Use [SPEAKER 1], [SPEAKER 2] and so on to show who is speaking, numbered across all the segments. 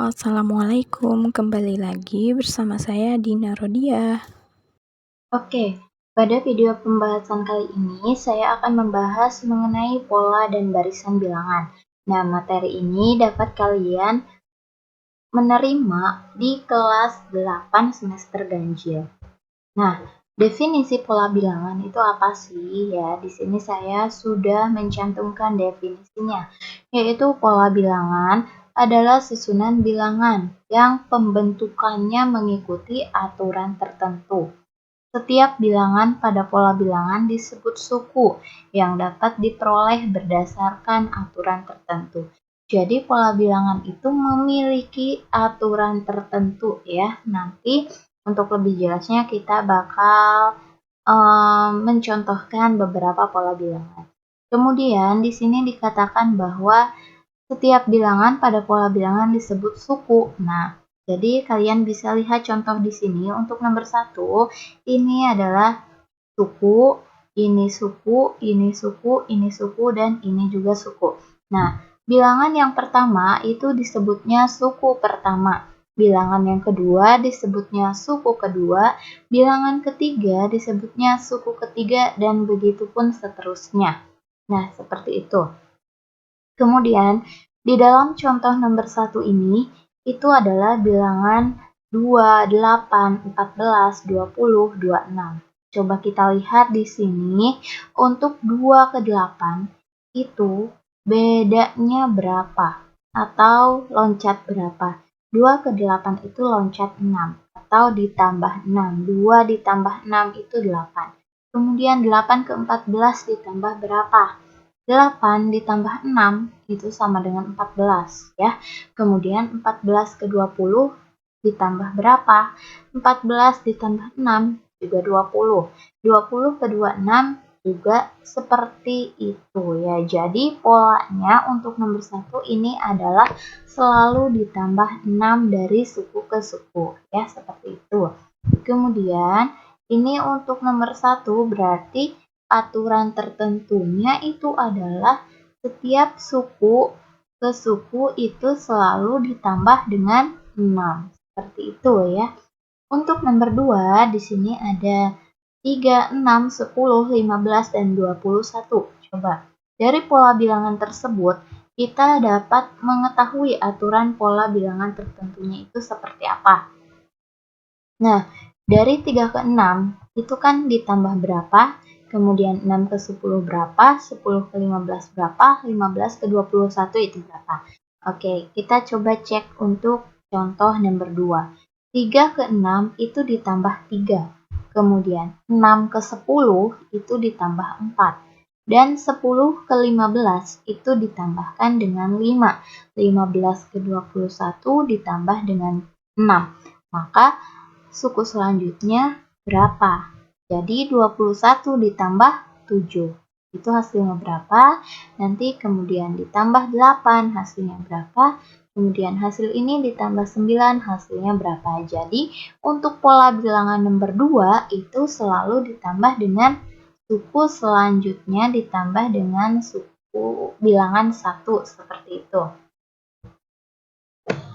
[SPEAKER 1] Assalamualaikum, kembali lagi bersama saya Dina Rodiah.
[SPEAKER 2] Oke, pada video pembahasan kali ini saya akan membahas mengenai pola dan barisan bilangan. Nah, materi ini dapat kalian menerima di kelas 8 semester ganjil. Nah, definisi pola bilangan itu apa sih? Ya, di sini saya sudah mencantumkan definisinya, yaitu pola bilangan adalah susunan bilangan yang pembentukannya mengikuti aturan tertentu. Setiap bilangan pada pola bilangan disebut suku yang dapat diperoleh berdasarkan aturan tertentu. Jadi pola bilangan itu memiliki aturan tertentu ya. Nanti untuk lebih jelasnya kita bakal mencontohkan beberapa pola bilangan. Kemudian di sini dikatakan bahwa setiap bilangan pada pola bilangan disebut suku. Nah, jadi kalian bisa lihat contoh di sini untuk nomor 1, ini adalah suku, ini suku, ini suku, ini suku, dan ini juga suku. Nah, bilangan yang pertama itu disebutnya suku pertama. Bilangan yang kedua disebutnya suku kedua, bilangan ketiga disebutnya suku ketiga, dan begitu pun seterusnya. Nah, seperti itu. Kemudian, di dalam contoh nomor 1 ini, itu adalah bilangan 2, 8, 14, 20, 26. Coba kita lihat di sini, untuk 2 ke 8, itu bedanya berapa? Atau loncat berapa? 2 ke 8 itu loncat 6, atau ditambah 6. 2 ditambah 6 itu 8. Kemudian 8 ke 14 ditambah berapa? 8 ditambah 6 itu sama dengan 14 ya. Kemudian 14 ke 20 ditambah berapa? 14 ditambah 6 juga 20. 20 ke 26 juga seperti itu ya. Jadi polanya untuk nomor 1 ini adalah selalu ditambah 6 dari suku ke suku ya, seperti itu. Kemudian ini untuk nomor 1 berarti aturan tertentunya itu adalah setiap suku ke suku itu selalu ditambah dengan 6. Seperti itu ya. Untuk nomor 2 di sini ada 3, 6, 10, 15, dan 21. Coba dari pola bilangan tersebut kita dapat mengetahui aturan pola bilangan tertentunya itu seperti apa. Nah, dari 3 ke 6 itu kan ditambah berapa? Kemudian 6 ke 10 berapa? 10 ke 15 berapa? 15 ke 21 itu berapa? Oke, kita coba cek untuk contoh nomor 2. 3 ke 6 itu ditambah 3. Kemudian 6 ke 10 itu ditambah 4. Dan 10 ke 15 itu ditambahkan dengan 5. 15 ke 21 ditambah dengan 6. Maka suku selanjutnya berapa? Jadi 21 ditambah 7. Itu hasilnya berapa? Nanti kemudian ditambah 8, hasilnya berapa? Kemudian hasil ini ditambah 9, hasilnya berapa? Jadi untuk pola bilangan nomor 2 itu selalu ditambah dengan suku selanjutnya ditambah dengan suku bilangan 1 seperti itu.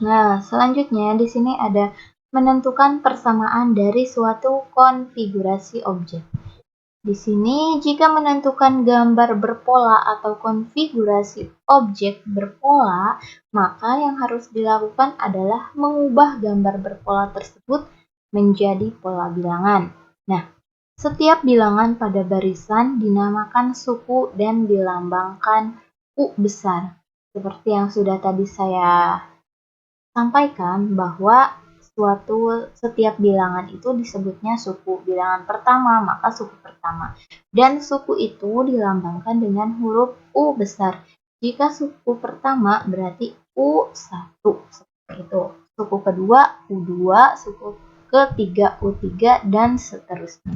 [SPEAKER 2] Nah, selanjutnya di sini ada menentukan persamaan dari suatu konfigurasi objek. Di sini, jika menentukan gambar berpola atau konfigurasi objek berpola, maka yang harus dilakukan adalah mengubah gambar berpola tersebut menjadi pola bilangan. Nah, setiap bilangan pada barisan dinamakan suku dan dilambangkan U besar. Seperti yang sudah tadi saya sampaikan bahwa setiap bilangan itu disebutnya suku. Bilangan pertama, maka suku pertama. Dan suku itu dilambangkan dengan huruf U besar. Jika suku pertama berarti U1, seperti itu. Suku kedua U2, suku ketiga U3, dan seterusnya.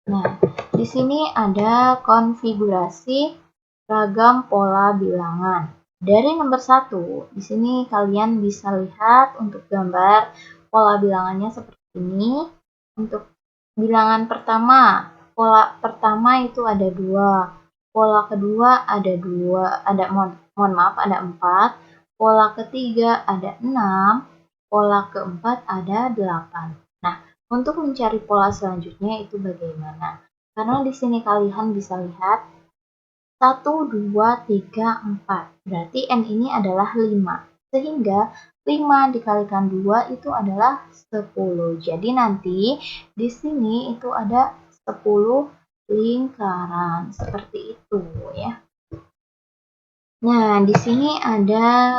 [SPEAKER 2] Nah, di sini ada konfigurasi ragam pola bilangan. Dari nomor 1, di sini kalian bisa lihat untuk gambar pola bilangannya seperti ini. Untuk bilangan pertama, pola pertama itu ada 2. Pola kedua ada 2, ada 4. pola ketiga ada 6, pola keempat ada 8. Nah, untuk mencari pola selanjutnya itu bagaimana? Karena di sini kalian bisa lihat 1, 2, 3, 4. Berarti N ini adalah 5. Sehingga 5 dikalikan 2 itu adalah 10. Jadi nanti di sini itu ada 10 lingkaran. Seperti itu ya. Nah, di sini ada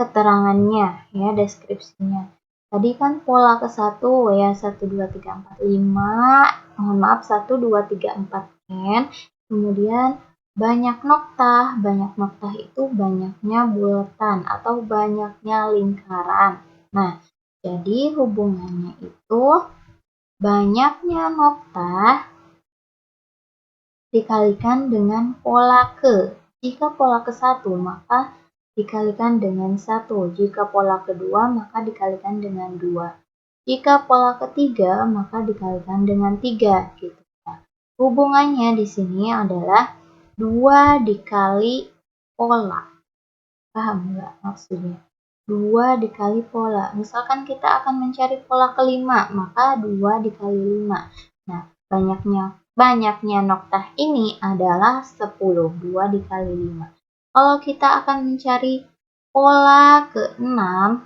[SPEAKER 2] keterangannya ya, deskripsinya. Tadi kan pola ke-1 ya 1 2 3 4 5, mohon maaf 1 2 3 4 N. Kemudian banyak noktah itu banyaknya bulatan atau banyaknya lingkaran. Nah, jadi hubungannya itu banyaknya noktah dikalikan dengan pola ke. Jika pola ke-1 maka dikalikan dengan 1. Jika pola kedua maka dikalikan dengan 2. Jika pola ketiga maka dikalikan dengan 3 gitu. Nah, hubungannya di sini adalah 2 dikali pola. Paham nggak maksudnya? 2 dikali pola. Misalkan kita akan mencari pola kelima, maka 2 dikali 5. Nah, banyaknya noktah ini adalah 10. 2 dikali 5. Kalau kita akan mencari pola ke-6,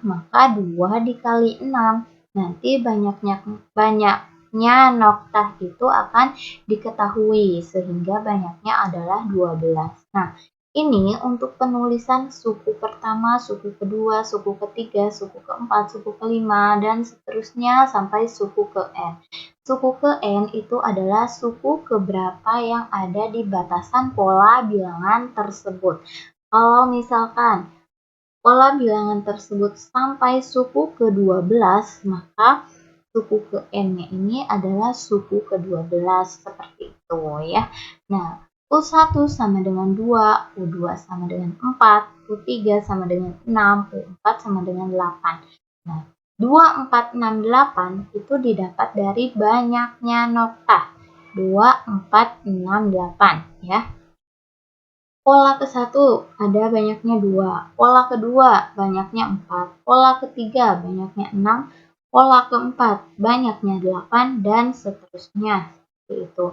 [SPEAKER 2] maka 2 dikali 6. Nanti banyaknya noktah itu akan diketahui, sehingga banyaknya adalah 12. Nah, ini untuk penulisan suku pertama, suku kedua, suku ketiga, suku keempat, suku kelima, dan seterusnya sampai suku ke N. Suku ke N itu adalah suku keberapa yang ada di batasan pola bilangan tersebut. Kalau misalkan pola bilangan tersebut sampai suku ke-12, maka suku ke N-nya ini adalah suku ke-12, seperti itu ya. Nah, U1 sama dengan 2, U2 sama dengan 4, U3 sama dengan 6, U4 sama dengan 8. Nah, 2, 4, 6, 8 itu didapat dari banyaknya noktah. 2, 4, 6, 8 ya. Pola ke-1 ada banyaknya 2, pola kedua banyaknya 4, pola ketiga banyaknya 6, pola keempat banyaknya 8, dan seterusnya. Seperti itu.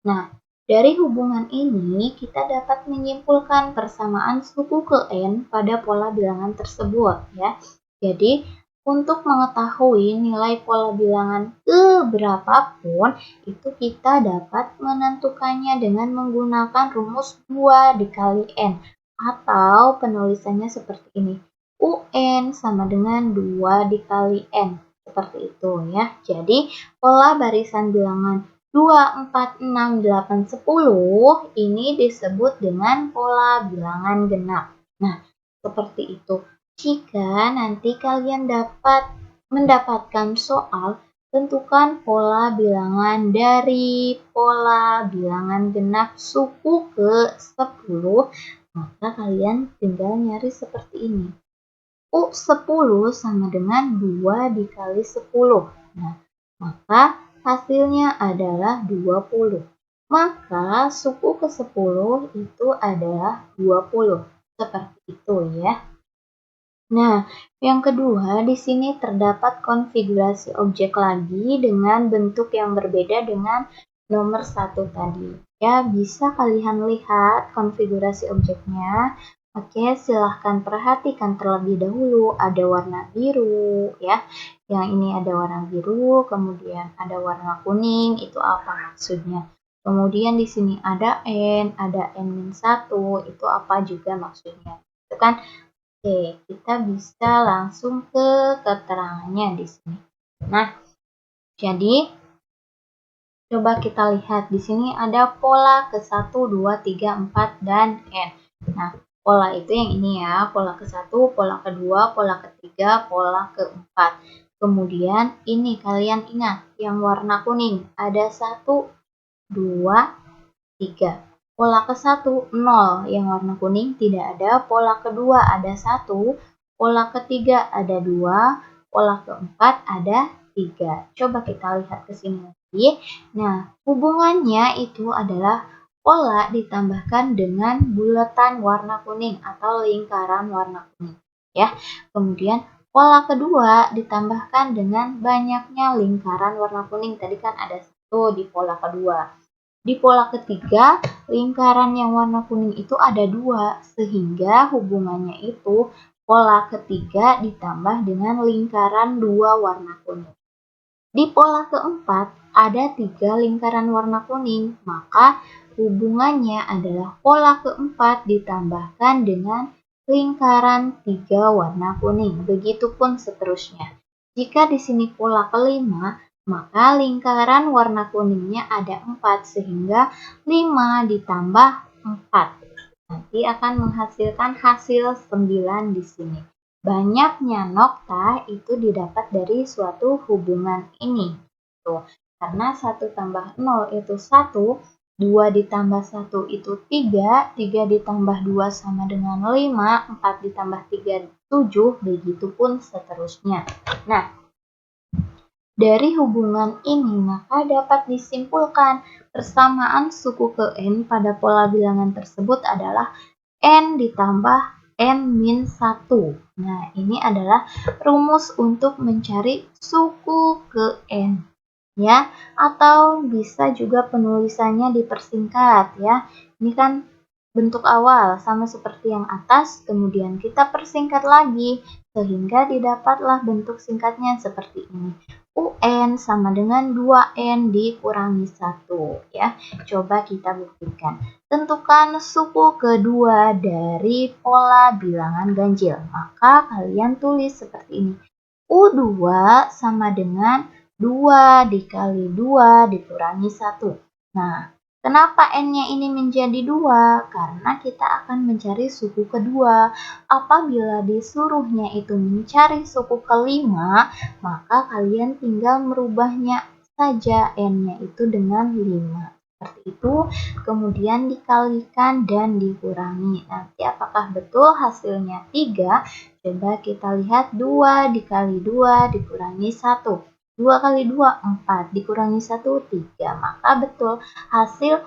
[SPEAKER 2] Nah, dari hubungan ini kita dapat menyimpulkan persamaan suku ke N pada pola bilangan tersebut ya. Jadi, untuk mengetahui nilai pola bilangan ke berapapun, itu kita dapat menentukannya dengan menggunakan rumus 2 dikali N. Atau penulisannya seperti ini. UN sama dengan 2 dikali N. Seperti itu ya. Jadi, pola barisan bilangan 2, 4, 6, 8, 10 ini disebut dengan pola bilangan genap. Nah, seperti itu. Jika nanti kalian mendapatkan soal, tentukan pola bilangan dari pola bilangan genap suku ke-10, maka kalian tinggal nyari seperti ini. U10 sama dengan 2 dikali 10. Nah, maka hasilnya adalah 20. Maka suku ke-10 itu adalah 20. Seperti itu ya. Nah, yang kedua, di sini terdapat konfigurasi objek lagi dengan bentuk yang berbeda dengan nomor 1 tadi. Ya, bisa kalian lihat konfigurasi objeknya. Oke, silahkan perhatikan terlebih dahulu. Ada warna biru, ya. Yang ini ada warna biru, kemudian ada warna kuning. Itu apa maksudnya? Kemudian di sini ada N, ada N-1. Itu apa juga maksudnya? Itu kan. Oke, kita bisa langsung ke keterangannya di sini. Nah, jadi coba kita lihat di sini ada pola ke-1, 2, 3, 4, dan N. Nah, pola itu yang ini ya, pola ke-1, pola kedua, pola ketiga, pola keempat. Kemudian ini kalian ingat yang warna kuning, ada 1, 2, 3. Pola ke-1 0, yang warna kuning tidak ada. Pola kedua ada 1, pola ketiga ada 2, pola keempat ada 3. Coba kita lihat ke sini lagi. Nah, hubungannya itu adalah pola ditambahkan dengan bulatan warna kuning atau lingkaran warna kuning. Ya. Kemudian pola kedua ditambahkan dengan banyaknya lingkaran warna kuning. Tadi kan ada 1 di pola kedua. Di pola ketiga, lingkaran yang warna kuning itu ada 2, sehingga hubungannya itu pola ketiga ditambah dengan lingkaran 2 warna kuning. Di pola keempat, ada 3 lingkaran warna kuning, maka hubungannya adalah pola keempat ditambahkan dengan lingkaran 3 warna kuning. Begitupun seterusnya. Jika di sini pola kelima, maka lingkaran warna kuningnya ada 4, sehingga 5 ditambah 4. Nanti akan menghasilkan hasil 9 di sini. Banyaknya nokta itu didapat dari suatu hubungan ini. Tuh, karena 1 tambah 0 itu 1, 2 ditambah 1 itu 3, 3 ditambah 2 sama dengan 5, 4 ditambah 3 7, begitupun seterusnya. Nah, dari hubungan ini maka dapat disimpulkan persamaan suku ke N pada pola bilangan tersebut adalah N ditambah N-1. Nah, ini adalah rumus untuk mencari suku ke N. Ya, atau bisa juga penulisannya dipersingkat ya. Ini kan bentuk awal sama seperti yang atas, kemudian kita persingkat lagi sehingga didapatlah bentuk singkatnya seperti ini. UN sama dengan 2N dikurangi 1 ya. Coba kita buktikan. Tentukan suku kedua dari pola bilangan ganjil. Maka kalian tulis seperti ini. U2 sama dengan 2 dikali 2 dikurangi 1. Nah, kenapa N-nya ini menjadi 2? Karena kita akan mencari suku kedua. Apabila disuruhnya itu mencari suku kelima, maka kalian tinggal merubahnya saja N-nya itu dengan 5. Seperti itu, kemudian dikalikan dan dikurangi. Nanti apakah betul hasilnya 3? Coba kita lihat 2 dikali 2 dikurangi 1. 2 kali 2, 4, dikurangi 1, 3. Maka betul hasil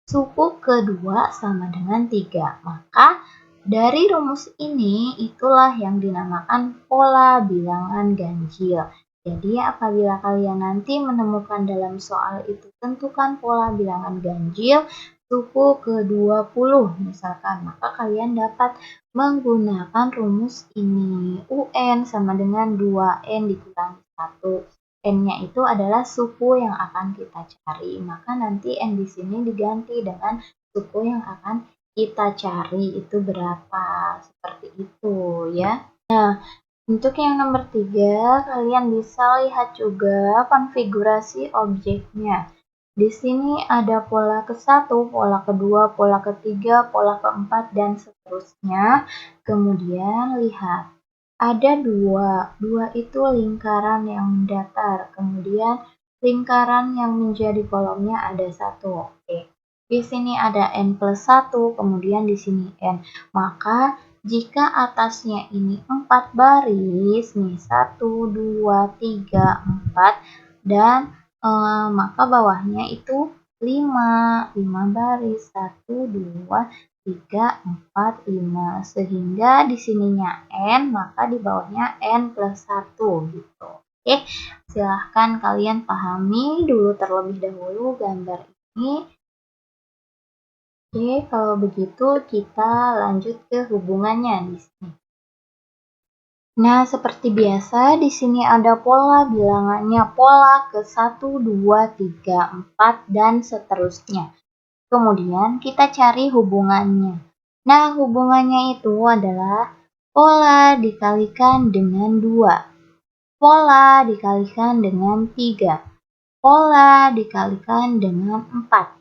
[SPEAKER 2] suku kedua sama dengan 3. Maka dari rumus ini itulah yang dinamakan pola bilangan ganjil. Jadi apabila kalian nanti menemukan dalam soal itu tentukan pola bilangan ganjil suku ke-20 misalkan, maka kalian dapat menggunakan rumus ini. UN sama dengan 2N dikurangi 1. N-nya itu adalah suku yang akan kita cari, maka nanti N di sini diganti dengan suku yang akan kita cari itu berapa, seperti itu ya. Nah, untuk yang nomor 3, kalian bisa lihat juga konfigurasi objeknya. Di sini ada pola ke-1, pola kedua, pola ketiga, pola keempat, dan seterusnya. Kemudian lihat. Ada 2 itu lingkaran yang mendatar, kemudian lingkaran yang menjadi kolomnya ada 1. Oke. Di sini ada N plus 1, kemudian di sini N. Maka jika atasnya ini 4 baris, nih 1, 2, 3, 4, dan maka bawahnya itu 5 baris, 1, 2, 3, 4, 5. Sehingga di sininya N, maka di bawahnya N plus 1 gitu. Oke, silahkan kalian pahami dulu terlebih dahulu gambar ini. Oke, kalau begitu kita lanjut ke hubungannya di sini. Nah, seperti biasa di sini ada pola bilangannya, pola ke-1, 2, 3, 4, dan seterusnya. Kemudian kita cari hubungannya. Nah, hubungannya itu adalah pola dikalikan dengan 2, pola dikalikan dengan 3, pola dikalikan dengan 4,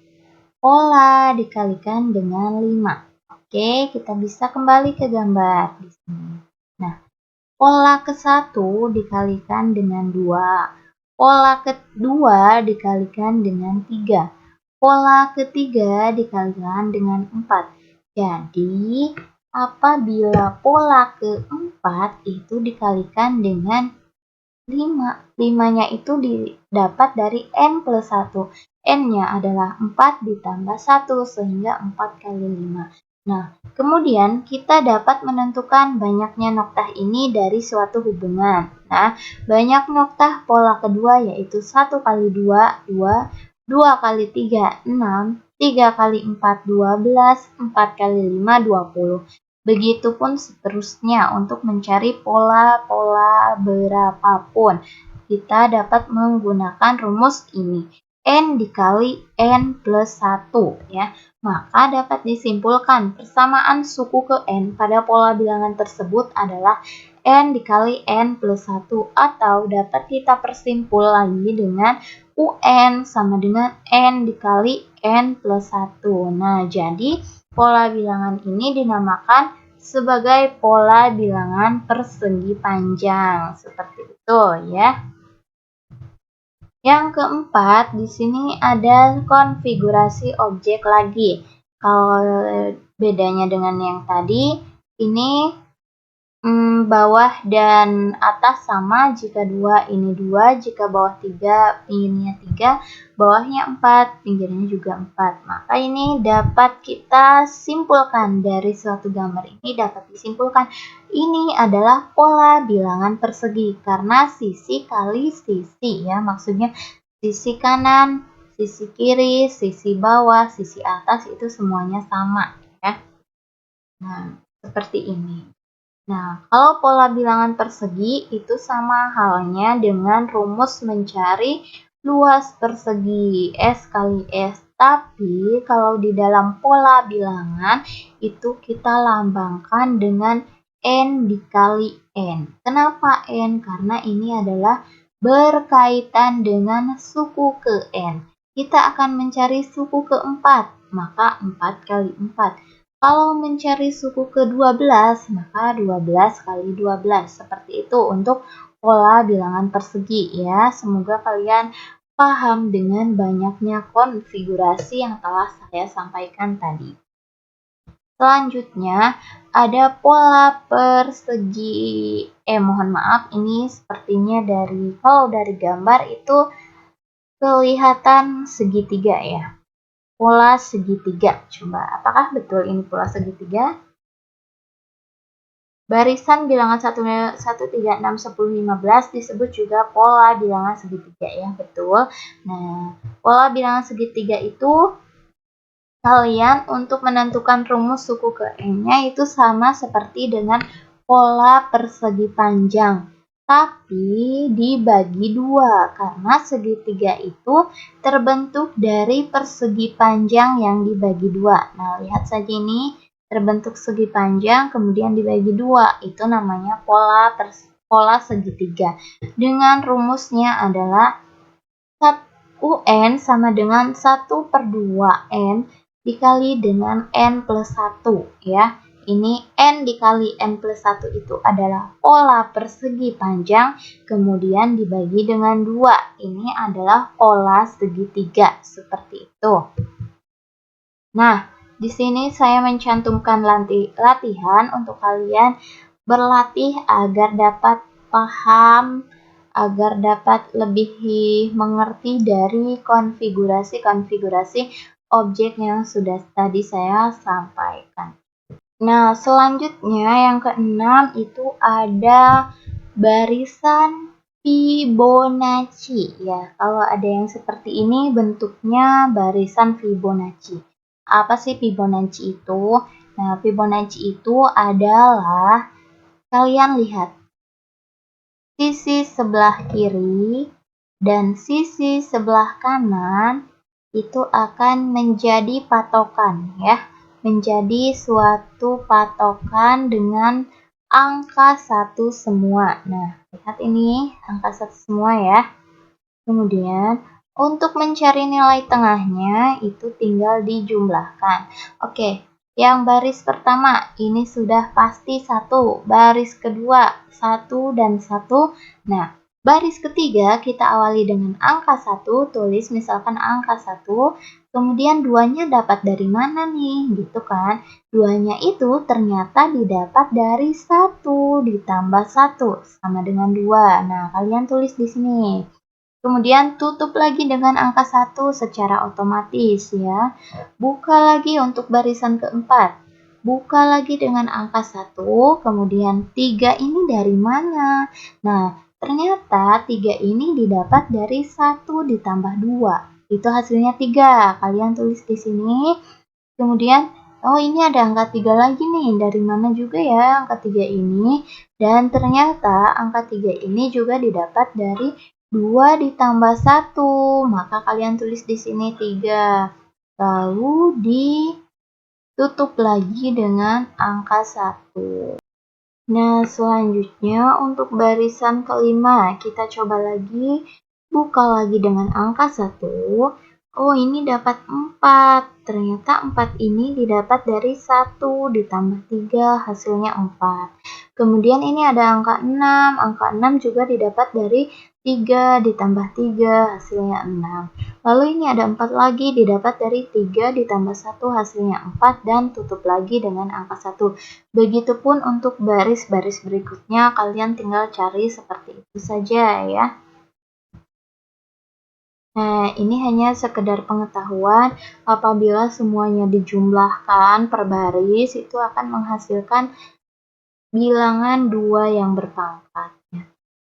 [SPEAKER 2] pola dikalikan dengan 5. Oke, kita bisa kembali ke gambar di sini. Nah, pola ke-1 dikalikan dengan 2, pola kedua dikalikan dengan 3, pola ketiga dikalikan dengan 4. Jadi, apabila pola keempat itu dikalikan dengan 5, 5-nya itu didapat dari N plus 1. N-nya adalah 4 ditambah 1 sehingga 4 kali 5. Nah, kemudian kita dapat menentukan banyaknya noktah ini dari suatu hubungan. Nah, banyak noktah pola kedua yaitu 1 kali 2, 2, 2 kali 3, 6, 3 kali 4, 12, 4 kali 5, 20. Begitupun seterusnya untuk mencari pola-pola berapapun. Kita dapat menggunakan rumus ini. N dikali N plus 1 ya. Maka dapat disimpulkan persamaan suku ke N pada pola bilangan tersebut adalah N dikali N plus 1 atau dapat kita persimpul lagi dengan UN sama dengan N dikali N plus 1. Nah, jadi pola bilangan ini dinamakan sebagai pola bilangan persegi panjang. Seperti itu ya. Yang keempat, di sini ada konfigurasi objek lagi. Kalau bedanya dengan yang tadi, ini bawah dan atas sama jika 2 ini 2, jika bawah 3 pinggirnya 3, bawahnya 4, pinggirnya juga 4. Maka ini dapat kita simpulkan dari suatu gambar ini dapat disimpulkan ini adalah pola bilangan persegi karena sisi kali sisi ya, maksudnya sisi kanan, sisi kiri, sisi bawah, sisi atas itu semuanya sama ya. Nah, seperti ini. Nah, kalau pola bilangan persegi itu sama halnya dengan rumus mencari luas persegi S kali S. Tapi kalau di dalam pola bilangan itu kita lambangkan dengan N dikali N. Kenapa N? Karena ini adalah berkaitan dengan suku ke N. Kita akan mencari suku keempat, maka 4 kali 4. Kalau mencari suku ke-12, maka 12 kali 12. Seperti itu untuk pola bilangan persegi ya. Semoga kalian paham dengan banyaknya konfigurasi yang telah saya sampaikan tadi. Selanjutnya ada pola persegi. Mohon maaf, ini sepertinya kalau dari gambar itu kelihatan segitiga ya. Pola segitiga. Coba, apakah betul ini pola segitiga? Barisan bilangan 1, 3, 6, 10, 15 disebut juga pola bilangan segitiga ya, betul. Nah, pola bilangan segitiga itu kalian untuk menentukan rumus suku ke N-nya itu sama seperti dengan pola persegi panjang. Tapi dibagi dua, karena segitiga itu terbentuk dari persegi panjang yang dibagi dua. Nah, lihat saja ini, terbentuk segi panjang kemudian dibagi dua. Itu namanya pola segitiga. Dengan rumusnya adalah UN sama dengan 1/2N dikali dengan N plus 1 ya. Ini N dikali N plus 1 itu adalah pola persegi panjang, kemudian dibagi dengan 2. Ini adalah pola segitiga, seperti itu. Nah, di sini saya mencantumkan latihan untuk kalian berlatih agar dapat paham, agar dapat lebih mengerti dari konfigurasi-konfigurasi objek yang sudah tadi saya sampaikan. Nah, selanjutnya yang keenam itu ada barisan Fibonacci ya. Kalau ada yang seperti ini bentuknya barisan Fibonacci. Apa sih Fibonacci itu? Nah, Fibonacci itu adalah kalian lihat sisi sebelah kiri dan sisi sebelah kanan itu akan menjadi patokan ya. Menjadi suatu patokan dengan angka 1 semua. Nah, lihat ini angka 1 semua ya. Kemudian untuk mencari nilai tengahnya itu tinggal dijumlahkan. Oke, yang baris pertama ini sudah pasti 1. Baris kedua 1 dan 1. Nah, baris ketiga kita awali dengan angka 1, tulis misalkan angka 1, kemudian 2-nya dapat dari mana nih, gitu kan. 2-nya itu ternyata didapat dari 1 ditambah 1 sama dengan 2. Nah, kalian tulis di sini. Kemudian tutup lagi dengan angka 1 secara otomatis ya. Buka lagi untuk barisan keempat. Buka lagi dengan angka 1, kemudian 3 ini dari mana? Nah, ternyata 3 ini didapat dari 1 ditambah 2. Itu hasilnya 3. Kalian tulis di sini. Kemudian, oh ini ada angka 3 lagi nih. Dari mana juga ya angka 3 ini? Dan ternyata angka 3 ini juga didapat dari 2 ditambah 1, maka kalian tulis di sini 3. Lalu ditutup lagi dengan angka 1. Nah, selanjutnya untuk barisan kelima, kita coba lagi, buka lagi dengan angka 1. Oh, ini dapat 4. Ternyata 4 ini didapat dari 1 ditambah 3, hasilnya 4. Kemudian ini ada angka 6. Angka 6 juga didapat dari 3 ditambah 3, hasilnya 6. Lalu ini ada 4 lagi, didapat dari 3 ditambah 1, hasilnya 4, dan tutup lagi dengan angka 1. Begitupun untuk baris-baris berikutnya, kalian tinggal cari seperti itu saja ya. Nah, ini hanya sekedar pengetahuan, apabila semuanya dijumlahkan per baris, itu akan menghasilkan bilangan 2 yang berpangkat.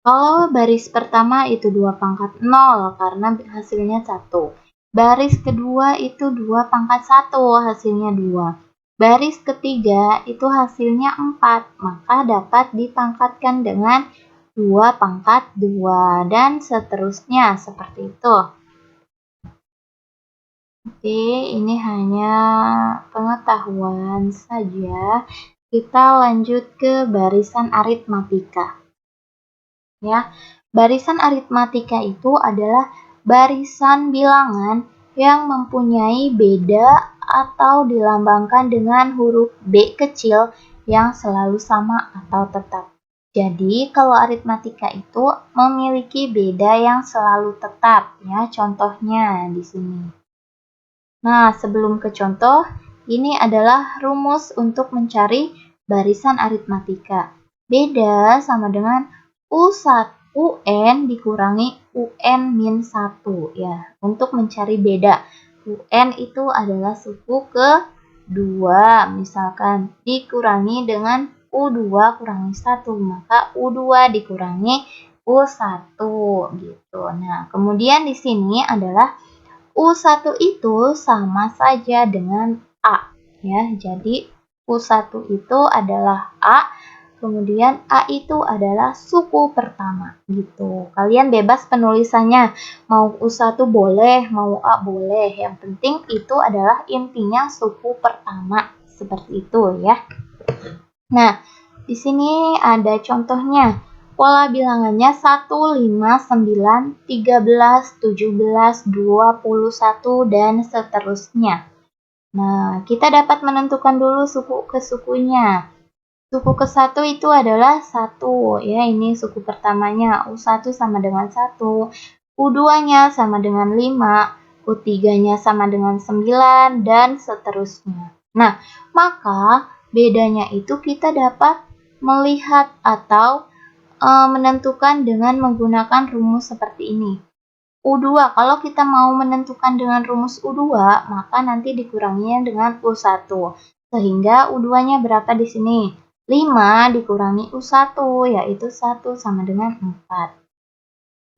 [SPEAKER 2] Kalau baris pertama itu 2 pangkat 0 karena hasilnya 1. Baris kedua itu 2 pangkat 1, hasilnya 2. Baris ketiga itu hasilnya 4, maka dapat dipangkatkan dengan 2 pangkat 2, dan seterusnya seperti itu. Oke, ini hanya pengetahuan saja. Kita lanjut ke barisan aritmatika. Ya, barisan aritmatika itu adalah barisan bilangan yang mempunyai beda atau dilambangkan dengan huruf B kecil yang selalu sama atau tetap. Jadi, kalau aritmatika itu memiliki beda yang selalu tetap, ya. Contohnya di sini. Nah, sebelum ke contoh, ini adalah rumus untuk mencari barisan aritmatika. Beda sama dengan U1 UN dikurangi UN-1 ya. Untuk mencari beda, UN itu adalah suku kedua, misalkan dikurangi dengan U2 kurangi 1, maka U2 dikurangi U1 gitu. Nah, kemudian di sini adalah U1 itu sama saja dengan A ya. Jadi U1 itu adalah A, kemudian A itu adalah suku pertama gitu. Kalian bebas penulisannya, mau U1 boleh, mau A boleh. Yang penting itu adalah intinya suku pertama, seperti itu ya. Nah, di sini ada contohnya. Pola bilangannya 1, 5, 9, 13, 17, 21, dan seterusnya. Nah, kita dapat menentukan dulu suku ke sukunya. Suku ke-1 itu adalah 1, ya, ini suku pertamanya. U1 sama dengan 1, U2-nya sama dengan 5, U3-nya sama dengan 9, dan seterusnya. Nah, maka bedanya itu kita dapat melihat atau menentukan dengan menggunakan rumus seperti ini. U2, kalau kita mau menentukan dengan rumus U2, maka nanti dikuranginya dengan U1. Sehingga U2-nya berapa di sini? 5 dikurangi U1, yaitu 1 sama dengan 4.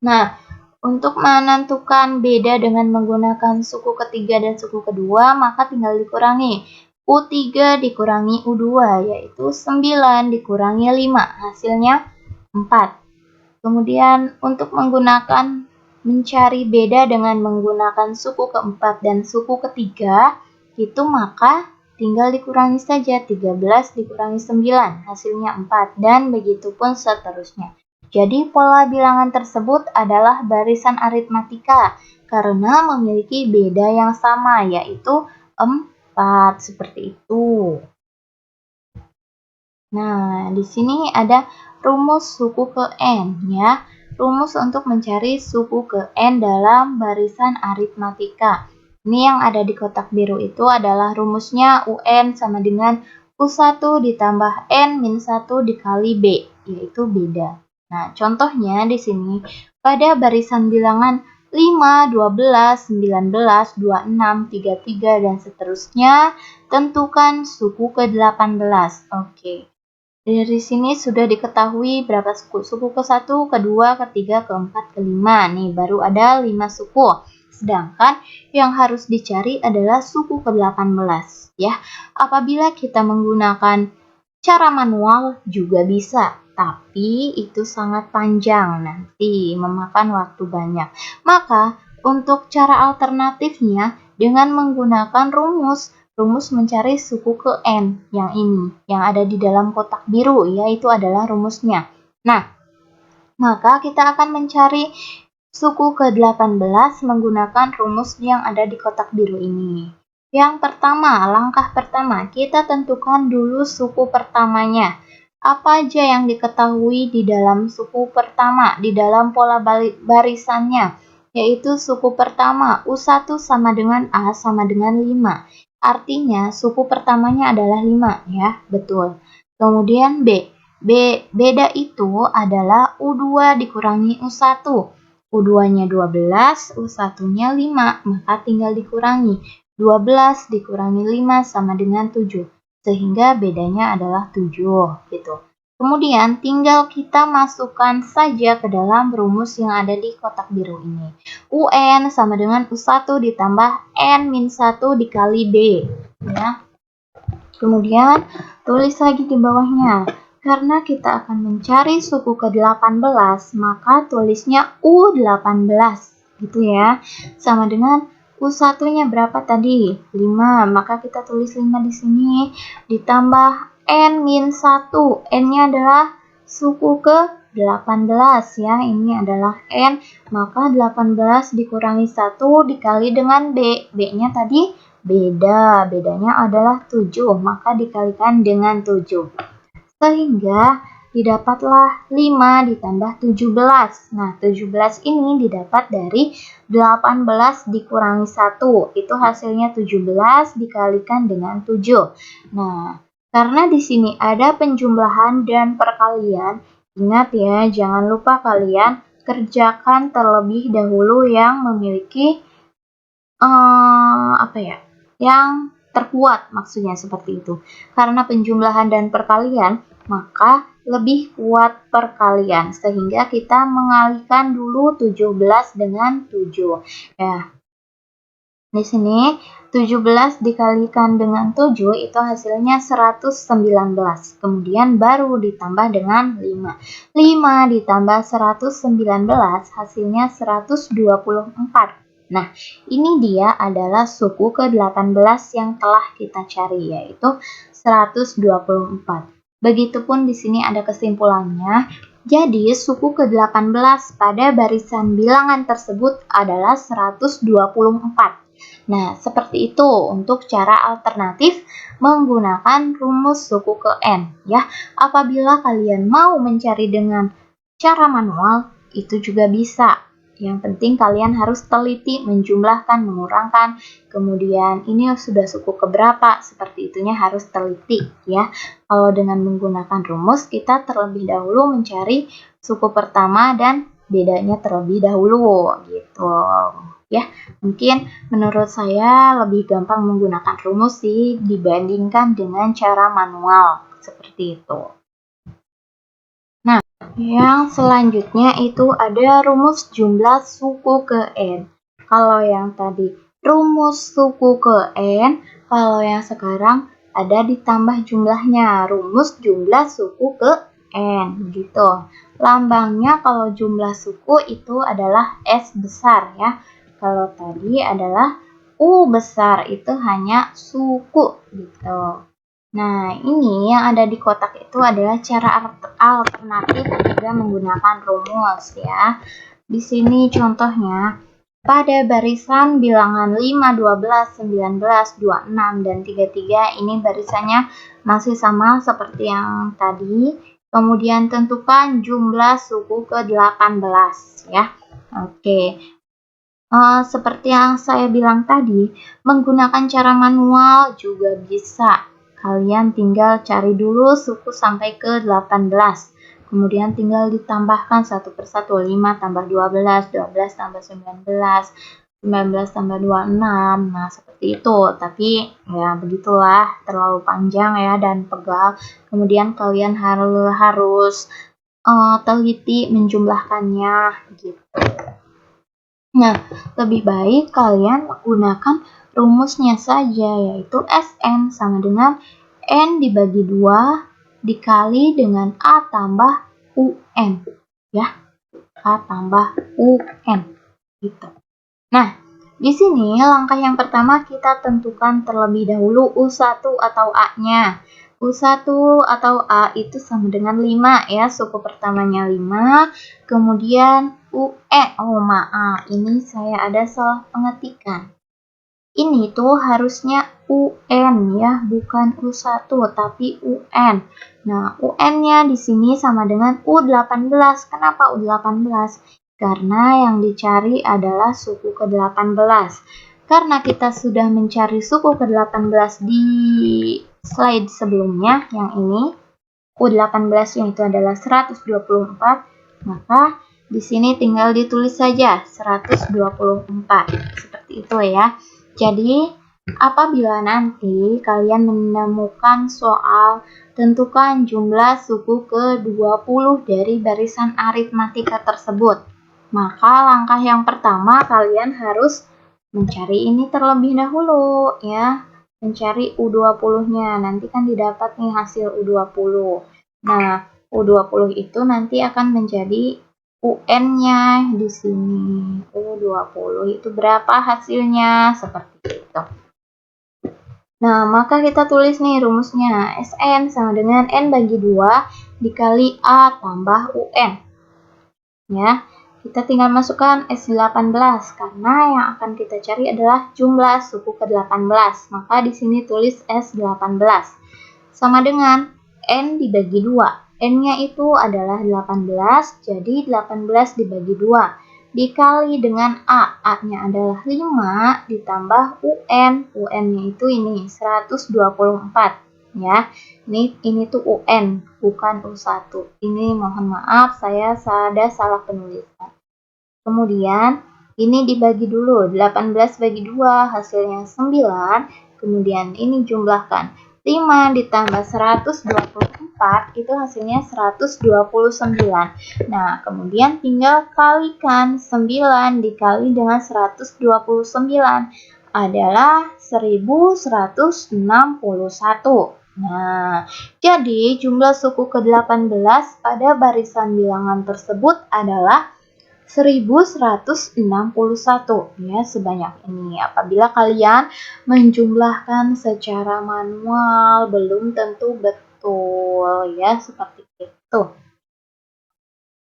[SPEAKER 2] Nah, untuk menentukan beda dengan menggunakan suku ketiga dan suku kedua, maka tinggal dikurangi. U3 dikurangi U2, yaitu 9 dikurangi 5, hasilnya 4. Kemudian untuk mencari beda dengan menggunakan suku keempat dan suku ketiga, itu maka tinggal dikurangi saja 13 dikurangi 9, hasilnya 4, dan begitu pun seterusnya. Jadi pola bilangan tersebut adalah barisan aritmatika karena memiliki beda yang sama, yaitu 4, seperti itu. Nah, di sini ada rumus suku ke N ya. Rumus untuk mencari suku ke N dalam barisan aritmatika. Ini yang ada di kotak biru itu adalah rumusnya UN sama dengan U1 ditambah N-1 dikali B, yaitu beda. Nah, contohnya di sini pada barisan bilangan 5, 12, 19, 26, 33, dan seterusnya, tentukan suku ke-18. Oke. Dari sini sudah diketahui berapa suku. Suku ke-1, ke-2, ke-3, ke-4, ke-5. Nih, baru ada 5 suku. Sedangkan yang harus dicari adalah suku ke-18. Ya, apabila kita menggunakan cara manual juga bisa, tapi itu sangat panjang nanti, memakan waktu banyak. Maka, untuk cara alternatifnya dengan menggunakan rumus mencari suku ke N yang ini, yang ada di dalam kotak biru, yaitu adalah rumusnya. Nah, maka kita akan mencari suku ke-18 menggunakan rumus yang ada di kotak biru ini. Yang pertama, langkah pertama, kita tentukan dulu suku pertamanya. Apa aja yang diketahui di dalam suku pertama, di dalam pola barisannya, yaitu suku pertama U1 sama dengan A sama dengan 5. Artinya suku pertamanya adalah 5 ya, betul. Kemudian beda itu adalah U2 dikurangi U1. U2-nya 12, U1-nya 5, maka tinggal dikurangi. 12 dikurangi 5 sama dengan 7, sehingga bedanya adalah 7 gitu. Kemudian tinggal kita masukkan saja ke dalam rumus yang ada di kotak biru ini. UN sama dengan U1 ditambah N-1 dikali B. Ya. Kemudian tulis lagi di bawahnya. Karena kita akan mencari suku ke-18, maka tulisnya U18 gitu ya. Sama dengan U1-nya berapa tadi? 5. Maka kita tulis 5 di sini ditambah N-1. N-nya adalah suku ke-18 ya. Ini adalah N, maka 18 dikurangi 1 dikali dengan B. B-nya tadi bedanya adalah 7, maka dikalikan dengan 7. Sehingga didapatlah 5 ditambah 17. Nah, 17 ini didapat dari 18 dikurangi 1. Itu hasilnya 17 dikalikan dengan 7. Nah, karena di sini ada penjumlahan dan perkalian, ingat ya, jangan lupa kalian kerjakan terlebih dahulu yang memiliki yang terkuat, maksudnya seperti itu. Karena penjumlahan dan perkalian, maka lebih kuat perkalian, sehingga kita mengalihkan dulu 17 dengan 7. Ya. Di sini 17 dikalikan dengan 7 itu hasilnya 119. Kemudian baru ditambah dengan 5. 5 ditambah 119 hasilnya 124. Nah, ini dia adalah suku ke-18 yang telah kita cari, yaitu 124. Begitupun di sini ada kesimpulannya. Jadi, suku ke-18 pada barisan bilangan tersebut adalah 124. Nah, seperti itu untuk cara alternatif menggunakan rumus suku ke N ya. Apabila kalian mau mencari dengan cara manual, itu juga bisa. Yang penting kalian harus teliti menjumlahkan, mengurangkan, kemudian ini sudah suku keberapa, seperti itunya harus teliti ya. Kalau dengan menggunakan rumus, kita terlebih dahulu mencari suku pertama dan bedanya terlebih dahulu gitu ya. Mungkin menurut saya lebih gampang menggunakan rumus sih dibandingkan dengan cara manual seperti itu. Nah, yang selanjutnya itu ada rumus jumlah suku ke N. Kalau yang tadi rumus suku ke N, kalau yang sekarang ada ditambah jumlahnya, rumus jumlah suku ke N gitu. Lambangnya kalau jumlah suku itu adalah S besar ya. Kalau tadi adalah U besar, itu hanya suku gitu. Nah, ini yang ada di kotak itu adalah cara alternatif juga menggunakan rumus ya. Di sini contohnya, pada barisan bilangan 5, 12, 19, 26, dan 33 ini barisannya masih sama seperti yang tadi. Kemudian tentukan jumlah suku ke-18 ya. Oke. Seperti yang saya bilang tadi, menggunakan cara manual juga bisa. Kalian tinggal cari dulu suku sampai ke 18. kemudian tinggal ditambahkan satu persatu, 5 tambah 12, 12 tambah 19, 19 tambah 26, nah seperti itu. Tapi ya begitulah, terlalu panjang ya dan pegal. Kemudian kalian harus teliti menjumlahkannya gitu. Nah, lebih baik kalian menggunakan rumusnya saja, yaitu Sn sama dengan N dibagi 2 dikali dengan A tambah UN. Ya, A tambah UN. Gitu. Nah, di sini langkah yang pertama kita tentukan terlebih dahulu U1 atau A-nya. U1 atau A itu sama dengan 5 ya, suku pertamanya 5, kemudian UE, oh maaf, ini saya ada salah pengetikan. Ini tuh harusnya UN ya, bukan U1 tapi UN. Nah, UN-nya di sini sama dengan U18. Kenapa U18? Karena yang dicari adalah suku ke-18. Karena kita sudah mencari suku ke-18 di slide sebelumnya, yang ini, U18 yang itu adalah 124, maka di sini tinggal ditulis saja 124, seperti itu ya. Jadi, apabila nanti kalian menemukan soal tentukan jumlah suku ke-20 dari barisan aritmatika tersebut, maka langkah yang pertama kalian harus mencari ini terlebih dahulu ya. Mencari U20-nya. Nanti kan didapat nih hasil U20. Nah, U20 itu nanti akan menjadi UN-nya di sini. U20 itu berapa hasilnya? Seperti itu. Nah, maka kita tulis nih rumusnya. Sn sama dengan N bagi 2 dikali A tambah UN. Ya, kita tinggal masukkan S18 karena yang akan kita cari adalah jumlah suku ke-18. Maka di sini tulis S18 sama dengan N dibagi 2. N-nya itu adalah 18, jadi 18 dibagi 2 dikali dengan A. A-nya adalah 5 ditambah UN. UN-nya itu ini 124 ya. Ini tuh UN, bukan U1. Ini mohon maaf, saya ada salah penulisan. Kemudian, ini dibagi dulu. 18 bagi 2, hasilnya 9. Kemudian ini jumlahkan. 5 ditambah 124, itu hasilnya 129. Nah, kemudian tinggal kalikan. 9 dikali dengan 129 adalah 1161. Nah, jadi jumlah suku ke-18 pada barisan bilangan tersebut adalah 1161 ya, sebanyak ini. Apabila kalian menjumlahkan secara manual belum tentu betul ya, seperti itu.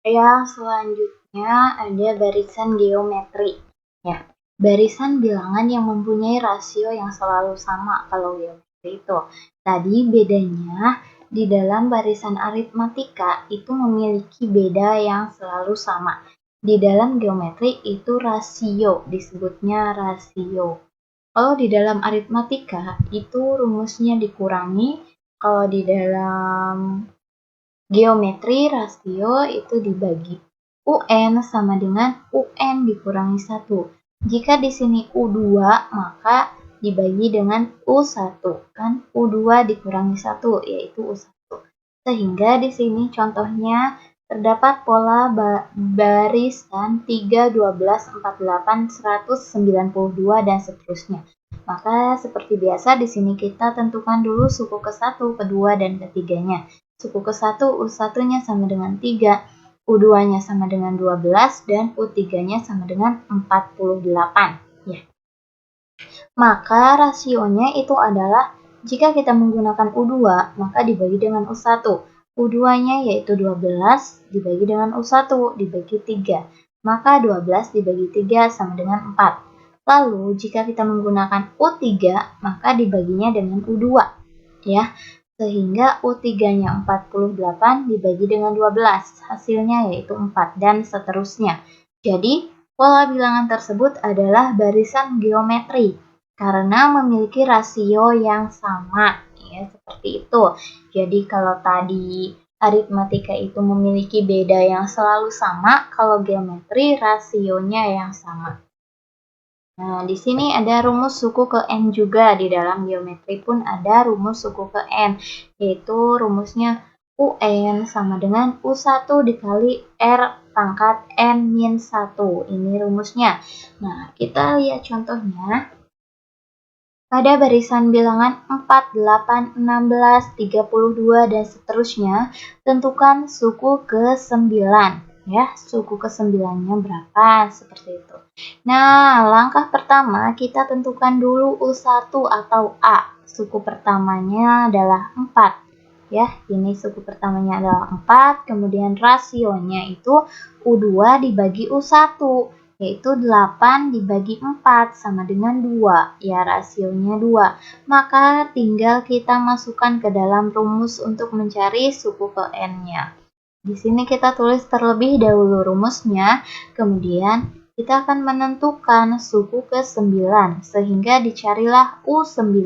[SPEAKER 2] Ya, selanjutnya ada barisan geometri ya. Barisan bilangan yang mempunyai rasio yang selalu sama kalau geometri itu. Tadi bedanya di dalam barisan aritmatika itu memiliki beda yang selalu sama. Di dalam geometri itu rasio, disebutnya rasio. Kalau di dalam aritmatika itu rumusnya dikurangi. Kalau di dalam geometri rasio itu dibagi. UN sama dengan UN dikurangi 1. Jika di sini U2 maka dibagi dengan U1, kan U2 dikurangi 1 yaitu U1. Sehingga di sini contohnya terdapat pola barisan 3, 12, 48, 192 dan seterusnya. Maka seperti biasa di sini kita tentukan dulu suku ke-1, kedua dan ketiganya. Suku ke-1 U1-nya sama dengan 3, U2-nya sama dengan 12 dan U3-nya sama dengan 48 ya. Maka rasionya itu adalah jika kita menggunakan U2 maka dibagi dengan U1. U2-nya yaitu 12 dibagi dengan U1 dibagi 3. Maka 12 dibagi 3 sama dengan 4. Lalu jika kita menggunakan U3 maka dibaginya dengan U2 ya. Sehingga U3-nya 48 dibagi dengan 12. Hasilnya yaitu 4 dan seterusnya. Jadi pola bilangan tersebut adalah barisan geometri karena memiliki rasio yang sama ya, seperti itu. Jadi kalau tadi aritmatika itu memiliki beda yang selalu sama, kalau geometri rasionya yang sama. Nah, di sini ada rumus suku ke N juga. Di dalam geometri pun ada rumus suku ke N, yaitu rumusnya UN sama dengan U1 dikali R pangkat N-1. Ini rumusnya. Nah, kita lihat contohnya. Pada barisan bilangan 4, 8, 16, 32, dan seterusnya, tentukan suku ke-9. Ya, suku ke-9-nya berapa? Seperti itu. Nah, langkah pertama kita tentukan dulu U1 atau A. Suku pertamanya adalah 4. Ya, ini suku pertamanya adalah 4, kemudian rasionya itu U2 dibagi U1. Yaitu 8 dibagi 4 sama dengan 2, ya rasionya 2. Maka tinggal kita masukkan ke dalam rumus untuk mencari suku ke N-nya. Di sini kita tulis terlebih dahulu rumusnya, kemudian kita akan menentukan suku ke-9, sehingga dicarilah U9.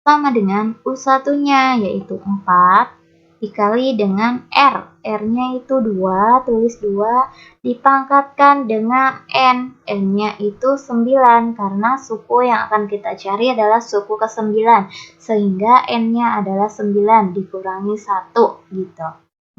[SPEAKER 2] Sama dengan U1-nya, yaitu 4, dikali dengan R. R-nya itu 2, tulis 2, dipangkatkan dengan N. N-nya itu 9, karena suku yang akan kita cari adalah suku ke-9, sehingga N-nya adalah 9 dikurangi 1, gitu.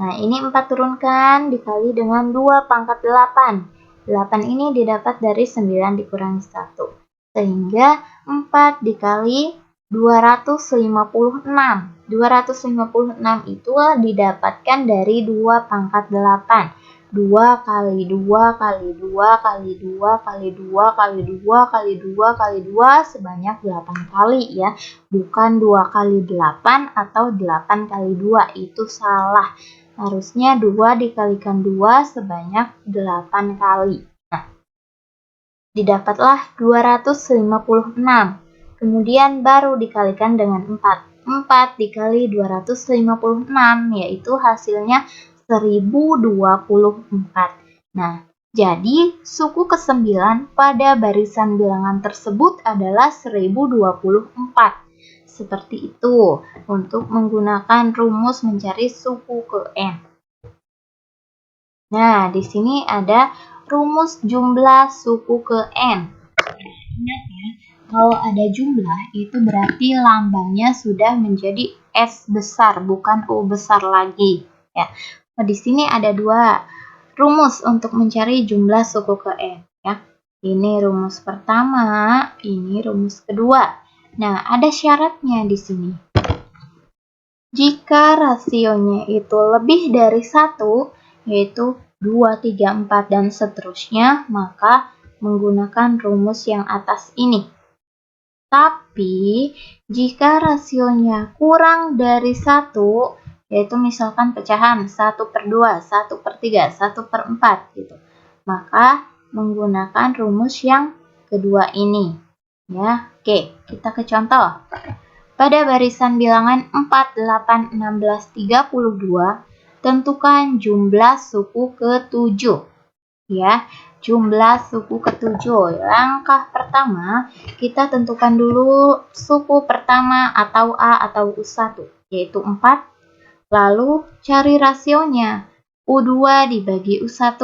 [SPEAKER 2] Nah, ini 4 turunkan, dikali dengan 2 pangkat 8. 8 ini didapat dari 9 dikurangi 1, sehingga 4 dikali 256. 256 itu didapatkan dari 2 pangkat 8. 2 kali 2 kali 2 kali 2 kali 2 kali 2 kali 2 kali 2 sebanyak 8 kali ya. Bukan 2 kali 8 atau 8 kali 2, itu salah. Harusnya 2 dikalikan 2 sebanyak 8 kali. Nah, didapatlah 256. Kemudian baru dikalikan dengan 4. 4 dikali 256, yaitu hasilnya 1024. Nah, jadi suku ke-9 pada barisan bilangan tersebut adalah 1024. Seperti itu untuk menggunakan rumus mencari suku ke N. Nah, di sini ada rumus jumlah suku ke N. Ingat ya, kalau ada jumlah itu berarti lambangnya sudah menjadi S besar, bukan U besar lagi. Ya. Nah, di sini ada 2 rumus untuk mencari jumlah suku ke N. Ya. Ini rumus pertama, ini rumus kedua. Nah, ada syaratnya di sini. Jika rasionya itu lebih dari 1, yaitu 2, 3, 4, dan seterusnya, maka menggunakan rumus yang atas ini. Tapi, jika rasionya kurang dari 1, yaitu misalkan pecahan 1/2, 1/3, 1/4 gitu, maka menggunakan rumus yang kedua ini. Ya, oke, kita ke contoh. Pada barisan bilangan 4, 8, 16, 32, tentukan jumlah suku ke-7. Ya, jumlah suku ke-7. Langkah pertama, kita tentukan dulu suku pertama atau A atau U1, yaitu 4. Lalu cari rasionya. U2 dibagi U1.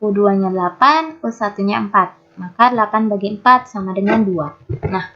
[SPEAKER 2] U2-nya 8, U1-nya 4. Maka 8 bagi 4 sama dengan 2. Nah,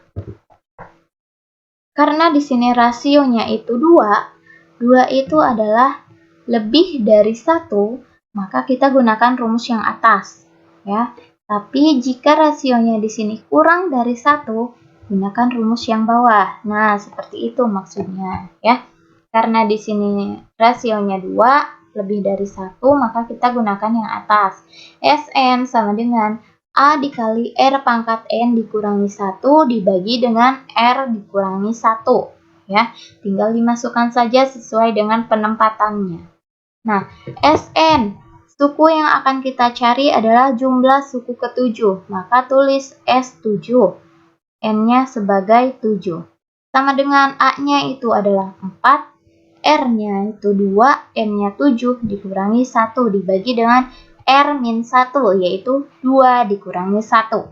[SPEAKER 2] karena di sini rasionya itu 2, 2 itu adalah lebih dari 1, maka kita gunakan rumus yang atas. Ya. Tapi jika rasionya di sini kurang dari 1, gunakan rumus yang bawah. Nah, seperti itu maksudnya. Ya. Karena di sini rasionya 2, lebih dari 1, maka kita gunakan yang atas. Sn sama dengan A dikali R pangkat N dikurangi 1 dibagi dengan R dikurangi 1. Ya, tinggal dimasukkan saja sesuai dengan penempatannya. Nah, Sn, suku yang akan kita cari adalah jumlah suku ke-7. Maka tulis S7. N-nya sebagai 7. Sama dengan A-nya itu adalah 4. R-nya itu 2, N-nya 7 dikurangi 1 dibagi dengan R-1, yaitu 2 dikurangi 1.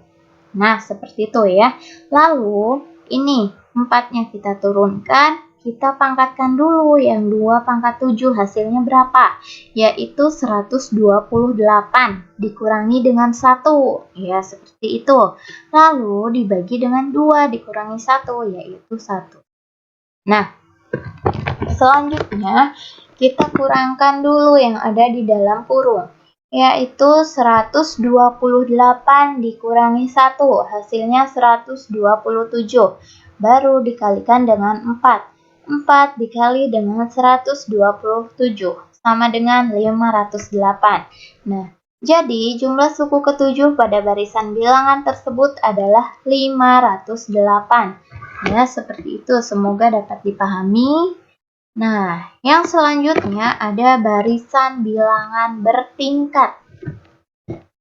[SPEAKER 2] Nah, seperti itu ya. Lalu, ini 4-nya kita turunkan, kita pangkatkan dulu yang 2 pangkat 7, hasilnya berapa? Yaitu 128 dikurangi dengan 1, ya seperti itu. Lalu dibagi dengan 2 dikurangi 1, yaitu 1. Nah, selanjutnya kita kurangkan dulu yang ada di dalam kurung, yaitu 128 dikurangi 1, hasilnya 127. Baru dikalikan dengan 4. 4 dikali dengan 127 sama dengan 508. Nah, jadi jumlah suku ke-7 pada barisan bilangan tersebut adalah 508. Ya, seperti itu. Semoga dapat dipahami. Nah, yang selanjutnya ada barisan bilangan bertingkat.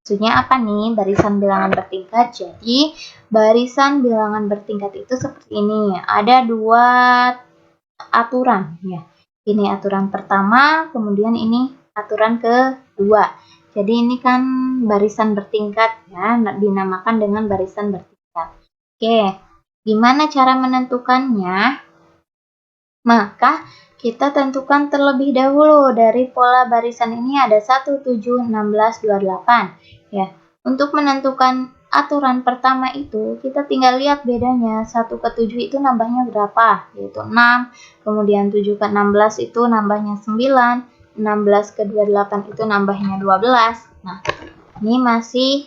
[SPEAKER 2] Maksudnya apa nih barisan bilangan bertingkat? Jadi, barisan bilangan bertingkat itu seperti ini. Ada 2 aturan ya. Ini aturan pertama, kemudian ini aturan kedua. Jadi ini kan barisan bertingkat ya, dinamakan dengan barisan bertingkat. Oke, gimana cara menentukannya? Maka kita tentukan terlebih dahulu dari pola barisan ini ada 1, 7, 16, 28. Ya, untuk menentukan aturan pertama itu kita tinggal lihat bedanya. 1 ke 7 itu nambahnya berapa? Yaitu 6. Kemudian 7 ke 16 itu nambahnya 9. 16 ke 28 itu nambahnya 12. Nah, ini masih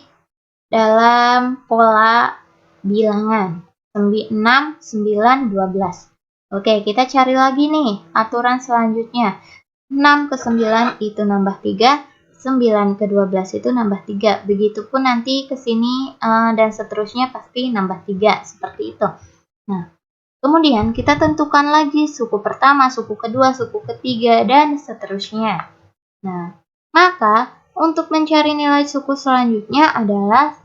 [SPEAKER 2] dalam pola bilangan 6, 9, 12. Oke, kita cari lagi nih aturan selanjutnya. 6 ke 9 itu nambah 3, 9 ke 12 itu nambah 3. Begitupun nanti ke sini dan seterusnya pasti nambah 3, seperti itu. Nah, kemudian kita tentukan lagi suku pertama, suku kedua, suku ketiga, dan seterusnya. Nah, maka untuk mencari nilai suku selanjutnya adalah,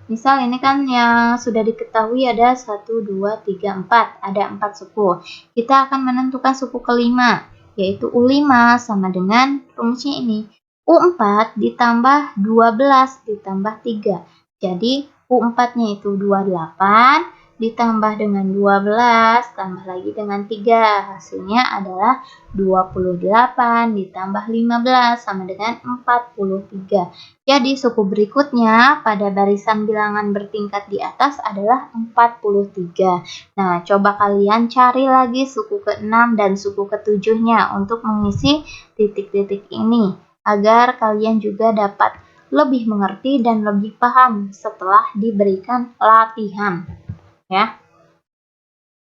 [SPEAKER 2] misal ini kan yang sudah diketahui ada 1, 2, 3, 4. Ada 4 suku. Kita akan menentukan suku kelima, yaitu U5 sama dengan rumusnya ini. U4 ditambah 12 ditambah 3. Jadi U4-nya itu 28 ditambah dengan 12 tambah lagi dengan 3. Hasilnya adalah 28 ditambah 15 sama dengan 43. Jadi suku berikutnya pada barisan bilangan bertingkat di atas adalah 43. Nah, coba kalian cari lagi suku ke-6 dan suku ke-7-nya untuk mengisi titik-titik ini, agar kalian juga dapat lebih mengerti dan lebih paham setelah diberikan latihan. Ya,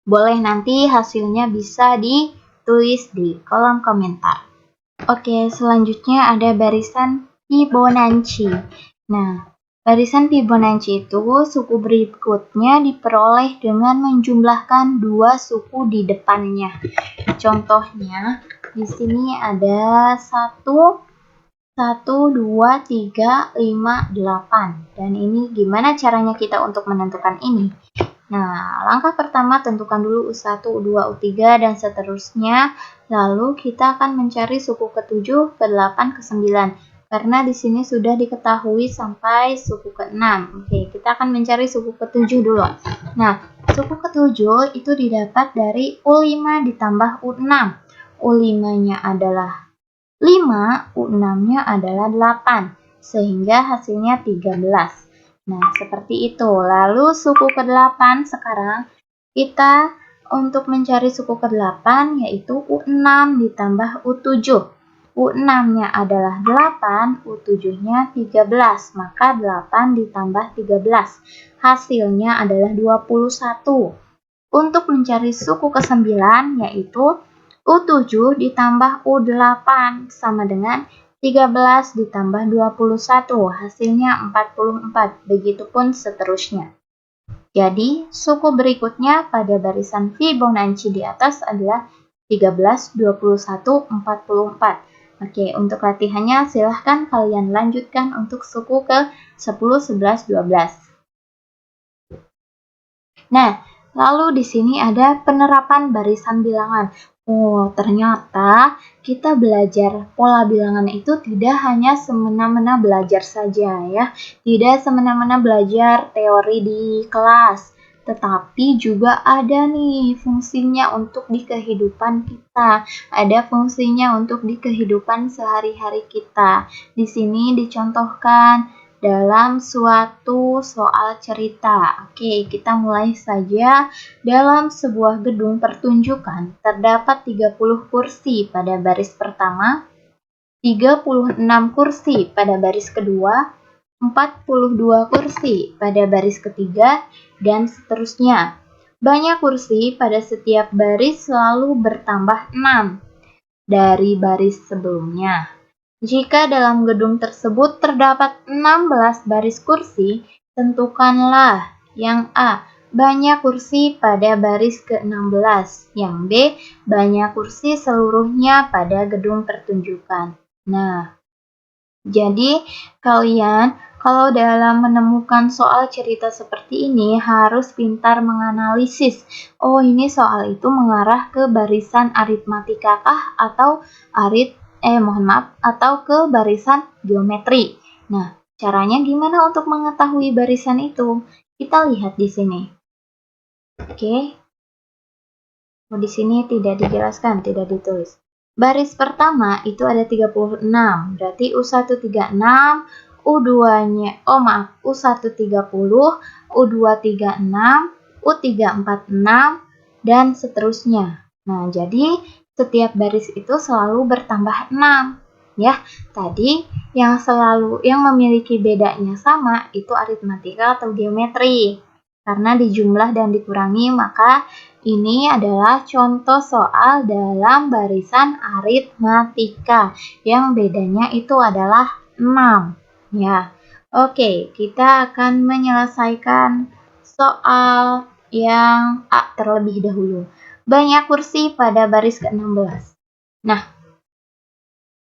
[SPEAKER 2] boleh nanti hasilnya bisa ditulis di kolom komentar. Oke, selanjutnya ada barisan Fibonacci. Nah, barisan Fibonacci itu suku berikutnya diperoleh dengan menjumlahkan 2 suku di depannya. Contohnya, di sini ada 1, 2, 3, 5, 8. Dan ini gimana caranya kita untuk menentukan ini? Nah, langkah pertama tentukan dulu U1, U2, U3, dan seterusnya. Lalu kita akan mencari suku ke-7, ke-8, ke-9. Karena di sini sudah diketahui sampai suku ke-6. Oke, kita akan mencari suku ke-7 dulu. Nah, suku ke-7 itu didapat dari U5 ditambah U6. U5-nya adalah 5, U6-nya adalah 8. Sehingga hasilnya 13. Nah, seperti itu. Lalu suku ke-8 sekarang kita untuk mencari suku ke-8 yaitu U6 ditambah U7. U6-nya adalah 8, U7-nya 13. Maka 8 ditambah 13. Hasilnya adalah 21. Untuk mencari suku ke-9 yaitu U7 ditambah U8 sama dengan 13 ditambah 21, hasilnya 44, begitupun seterusnya. Jadi, suku berikutnya pada barisan Fibonacci di atas adalah 13, 21, 44. Oke, untuk latihannya silahkan kalian lanjutkan untuk suku ke 10, 11, 12. Nah, lalu di sini ada penerapan barisan bilangan. Oh, ternyata kita belajar pola bilangan itu tidak hanya semena-mena belajar saja ya. Tidak semena-mena belajar teori di kelas. tetapi juga ada nih fungsinya untuk di kehidupan kita. Ada fungsinya untuk di kehidupan sehari-hari kita. Di sini dicontohkan dalam suatu soal cerita. Oke, kita mulai saja. Dalam sebuah gedung pertunjukan, terdapat 30 kursi pada baris pertama, 36 kursi pada baris kedua, 42 kursi pada baris ketiga, dan seterusnya. Banyak kursi pada setiap baris selalu bertambah 6 dari baris sebelumnya. Jika dalam gedung tersebut terdapat 16 baris kursi, tentukanlah yang A. Banyak kursi pada baris ke-16, yang B. Banyak kursi seluruhnya pada gedung pertunjukan. Nah, jadi kalian kalau dalam menemukan soal cerita seperti ini harus pintar menganalisis. Oh, ini soal itu mengarah ke barisan aritmatika kah atau atau ke barisan geometri. Nah, caranya gimana untuk mengetahui barisan itu? Kita lihat di sini. Oke. Oh, di sini tidak dijelaskan, tidak ditulis. Baris pertama itu ada 36, berarti U1 36, U2-nya, U1 30, U2 36, U3 46, dan seterusnya. Nah, jadi setiap baris itu selalu bertambah 6. Ya, tadi yang memiliki bedanya sama itu aritmatika atau geometri. Karena dijumlah dan dikurangi, maka ini adalah contoh soal dalam barisan aritmatika yang bedanya itu adalah 6. Ya. Oke, kita akan menyelesaikan soal yang A terlebih dahulu. Banyak kursi pada baris ke-16. Nah,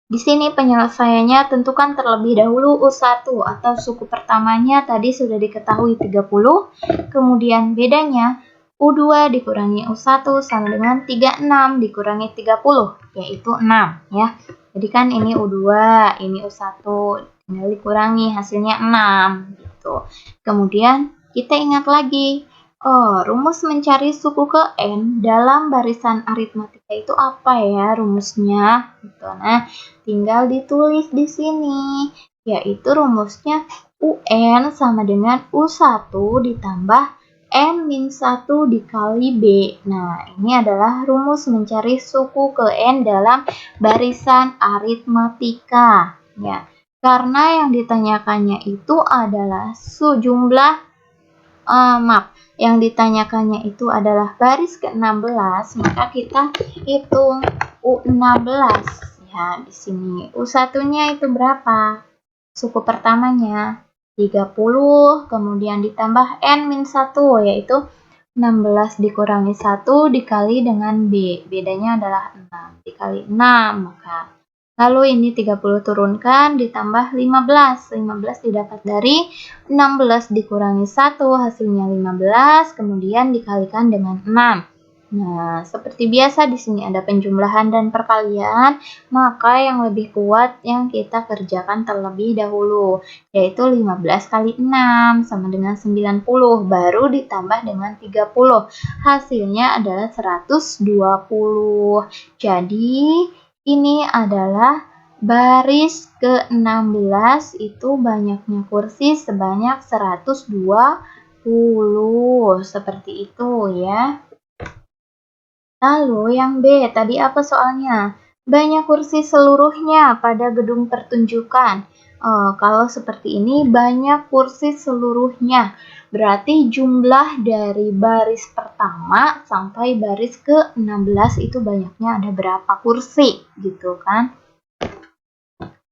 [SPEAKER 2] di sini penyelesaiannya tentukan terlebih dahulu U1 atau suku pertamanya tadi sudah diketahui 30, kemudian bedanya U2 dikurangi U1 sama dengan 36 dikurangi 30, yaitu 6 ya. Jadi kan ini U2, ini U1, tinggal dikurangi hasilnya 6 gitu. Kemudian kita ingat lagi, rumus mencari suku ke N dalam barisan aritmatika itu apa ya rumusnya? Gitu. Nah, tinggal ditulis di sini, yaitu rumusnya UN sama dengan U1 ditambah N-1 dikali B. Nah, ini adalah rumus mencari suku ke N dalam barisan aritmatika. Ya, karena yang ditanyakannya itu adalah yang ditanyakannya itu adalah baris ke-16, maka kita hitung U16. Ya, di sini U1-nya itu berapa? Suku pertamanya 30, kemudian ditambah N-1, yaitu 16 dikurangi 1 dikali dengan B. Bedanya adalah 6 dikali 6, maka lalu ini 30 turunkan ditambah 15. 15 didapat dari 16 dikurangi 1 hasilnya 15, kemudian dikalikan dengan 6. Nah, seperti biasa di sini ada penjumlahan dan perkalian, maka yang lebih kuat yang kita kerjakan terlebih dahulu, yaitu 15 kali 6 sama dengan 90, baru ditambah dengan 30. Hasilnya adalah 120. Jadi, ini adalah baris ke-16 itu banyaknya kursi sebanyak 120. Seperti itu ya. Lalu yang B, tadi apa soalnya? Banyak kursi seluruhnya pada gedung pertunjukan. Kalau seperti ini banyak kursi seluruhnya. Berarti jumlah dari baris pertama sampai baris ke-16 itu banyaknya ada berapa kursi gitu kan.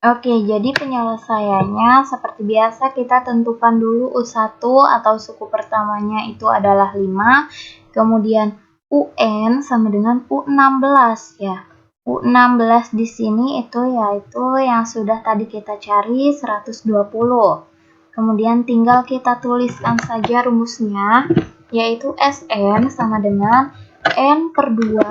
[SPEAKER 2] Oke, jadi penyelesaiannya seperti biasa kita tentukan dulu U1 atau suku pertamanya itu adalah 5, kemudian UN sama dengan U16 ya. U16 di sini itu yaitu yang sudah tadi kita cari 120. Kemudian tinggal kita tuliskan saja rumusnya, yaitu SN sama dengan N/2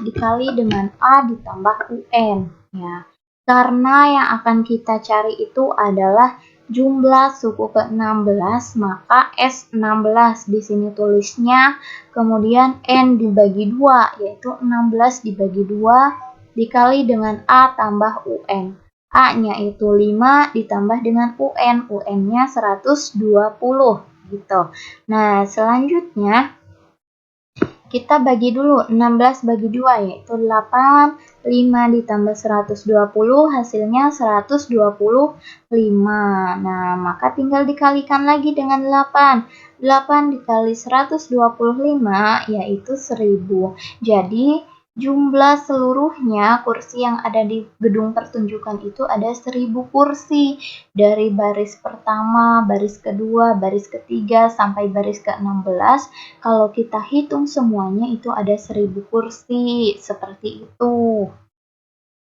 [SPEAKER 2] dikali dengan A ditambah UN ya. Karena yang akan kita cari itu adalah jumlah suku ke-16, maka S16 di sini tulisnya, kemudian N dibagi 2, yaitu 16 dibagi 2 dikali dengan A tambah UN. A-nya itu 5 ditambah dengan UN, UN-nya 120 gitu. Nah, selanjutnya kita bagi dulu 16 bagi 2 yaitu 8, 5 ditambah 120 hasilnya 125. Nah, maka tinggal dikalikan lagi dengan 8. 8 dikali 125 yaitu 1000. Jadi jumlah seluruhnya kursi yang ada di gedung pertunjukan itu ada 1000 kursi. Dari baris pertama, baris kedua, baris ketiga, sampai baris ke-16. Kalau kita hitung semuanya itu ada 1000 kursi. Seperti itu.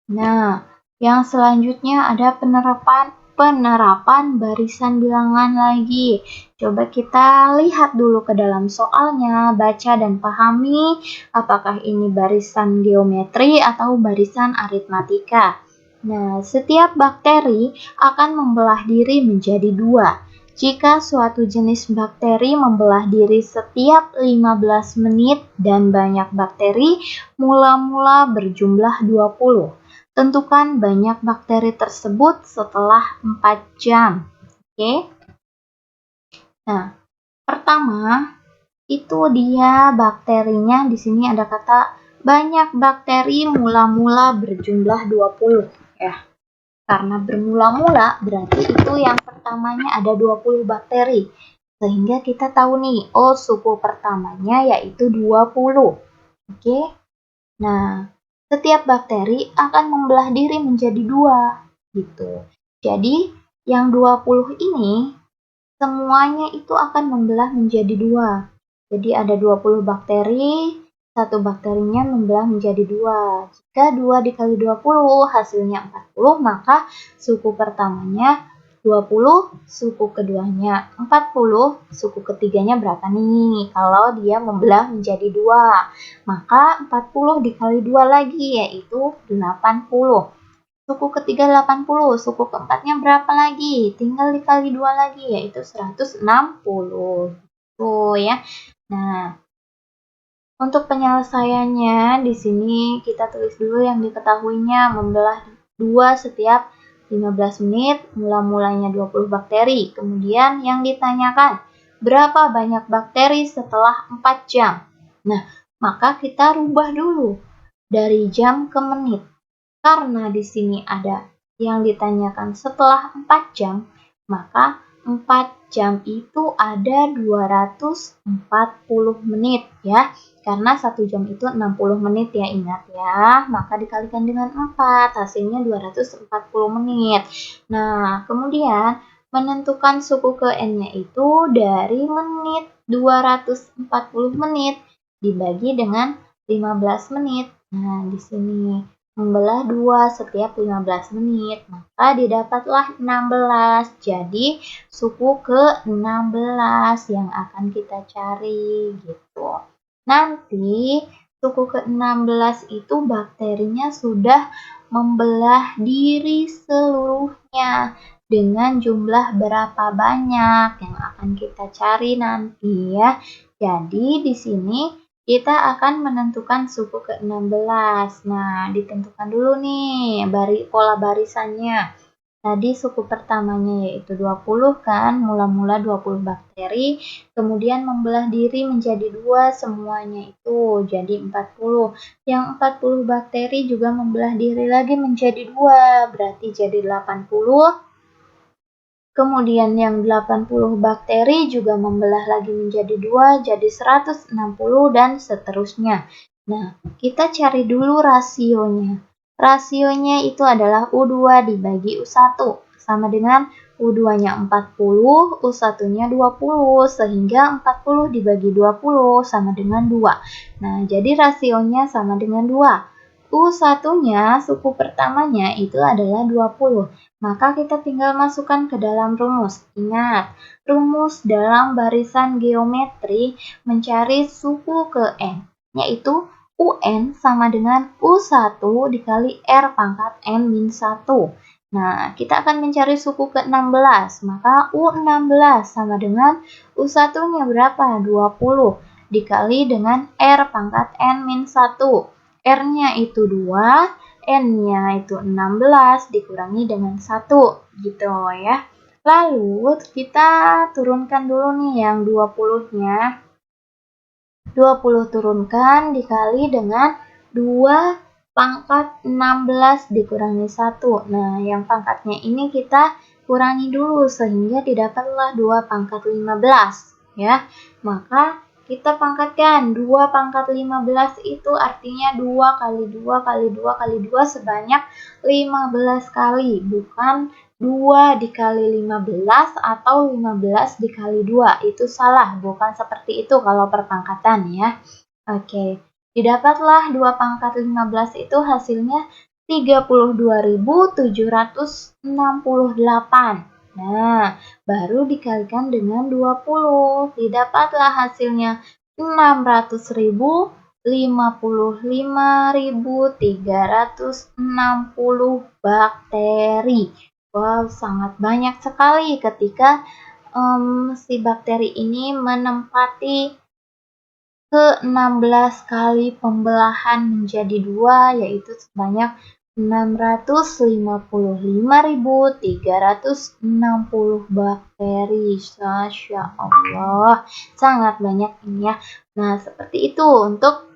[SPEAKER 2] Nah, yang selanjutnya ada penerapan barisan bilangan lagi. Coba kita lihat dulu ke dalam soalnya, baca dan pahami apakah ini barisan geometri atau barisan aritmatika. Nah, setiap bakteri akan membelah diri menjadi 2. Jika suatu jenis bakteri membelah diri setiap 15 menit dan banyak bakteri mula-mula berjumlah 20. Tentukan banyak bakteri tersebut setelah 4 jam. Oke. Nah, pertama itu dia bakterinya. Di sini ada kata banyak bakteri mula-mula berjumlah 20 ya. Karena bermula-mula berarti itu yang pertamanya ada 20 bakteri. Sehingga kita tahu nih, oh suku pertamanya yaitu 20. Oke. Nah, setiap bakteri akan membelah diri menjadi 2 gitu. Jadi yang 20 ini semuanya itu akan membelah menjadi 2. Jadi ada 20 bakteri, satu bakterinya membelah menjadi 2. Jika 2 dikali 20 hasilnya 40, maka suku pertamanya 20, suku keduanya 40, suku ketiganya berapa nih? Kalau dia membelah menjadi 2, maka 40 dikali 2 lagi yaitu 80. Suku ketiga 80, suku keempatnya berapa lagi? Tinggal dikali 2 lagi yaitu 160. Tuh ya. Nah, untuk penyelesaiannya di sini kita tulis dulu yang diketahuinya, membelah 2 setiap 15 menit, mula-mulanya 20 bakteri. Kemudian yang ditanyakan, berapa banyak bakteri setelah 4 jam? Nah, maka kita rubah dulu dari jam ke menit. Karena di sini ada yang ditanyakan setelah 4 jam, maka 4 jam itu ada 240 menit ya. Karena 1 jam itu 60 menit ya, ingat ya. Maka dikalikan dengan 4, hasilnya 240 menit. Nah, kemudian menentukan suku ke N-nya itu dari menit. 240 menit dibagi dengan 15 menit. Nah, di sini membelah 2 setiap 15 menit, maka didapatlah 16. Jadi, suku ke-16 yang akan kita cari gitu. Nanti suku ke-16 itu bakterinya sudah membelah diri seluruhnya dengan jumlah berapa banyak yang akan kita cari nanti ya. Jadi di sini kita akan menentukan suku ke-16. Nah, ditentukan dulu nih pola barisannya. Tadi suku pertamanya yaitu 20 kan, mula-mula 20 bakteri, kemudian membelah diri menjadi 2 semuanya itu, jadi 40. Yang 40 bakteri juga membelah diri lagi menjadi 2, berarti jadi 80. Kemudian yang 80 bakteri juga membelah lagi menjadi 2, jadi 160 dan seterusnya. Nah, kita cari dulu rasionya. Rasionya itu adalah U2 dibagi U1, sama dengan U2-nya 40, U1-nya 20, sehingga 40 dibagi 20 sama dengan 2. Nah, jadi rasionya sama dengan 2. U1-nya, suku pertamanya itu adalah 20. Maka kita tinggal masukkan ke dalam rumus. Ingat, rumus dalam barisan geometri mencari suku ke N, yaitu UN sama dengan U1 dikali R pangkat N min 1. Nah, kita akan mencari suku ke-16, maka U16 sama dengan U1-nya berapa? 20 dikali dengan R pangkat N-1. R-nya itu 2, N-nya itu 16 dikurangi dengan 1, gitu ya. Lalu kita turunkan dulu nih yang 20-nya. 20 turunkan dikali dengan 2 pangkat 16 dikurangi 1. Nah, yang pangkatnya ini kita kurangi dulu sehingga didapatlah 2 pangkat 15 ya. Maka kita pangkatkan 2 pangkat 15 itu artinya 2 kali 2 kali 2 kali 2 sebanyak 15 kali, bukan 2 dikali 15 atau 15 dikali 2. Itu salah, bukan seperti itu kalau perpangkatan ya. Oke, didapatlah 2 pangkat 15 itu hasilnya 32.768. Nah, baru dikalikan dengan 20. Didapatlah hasilnya 655.360 bakteri. Wow, sangat banyak sekali ketika si bakteri ini menempati ke-16 kali pembelahan menjadi 2, yaitu sebanyak 655.360 bakteri. Masya Allah, sangat banyak ini ya. Nah, seperti itu untuk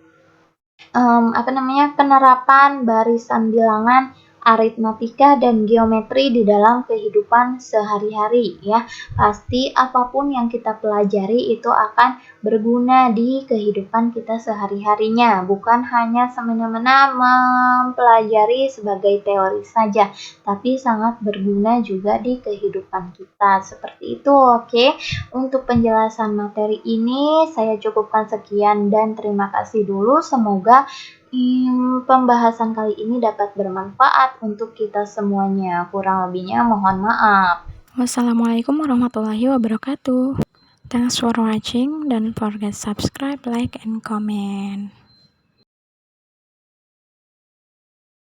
[SPEAKER 2] penerapan barisan bilangan, aritmatika, dan geometri di dalam kehidupan sehari-hari ya. Pasti apapun yang kita pelajari itu akan berguna di kehidupan kita sehari-harinya, bukan hanya semena-mena mempelajari sebagai teori saja, tapi sangat berguna juga di kehidupan kita. Seperti itu, oke. Untuk penjelasan materi ini saya cukupkan sekian dan terima kasih dulu. Semoga pembahasan kali ini dapat bermanfaat untuk kita semuanya. Kurang lebihnya mohon maaf.
[SPEAKER 1] Wassalamualaikum warahmatullahi wabarakatuh. Thanks for watching. Don't forget subscribe, like, and comment.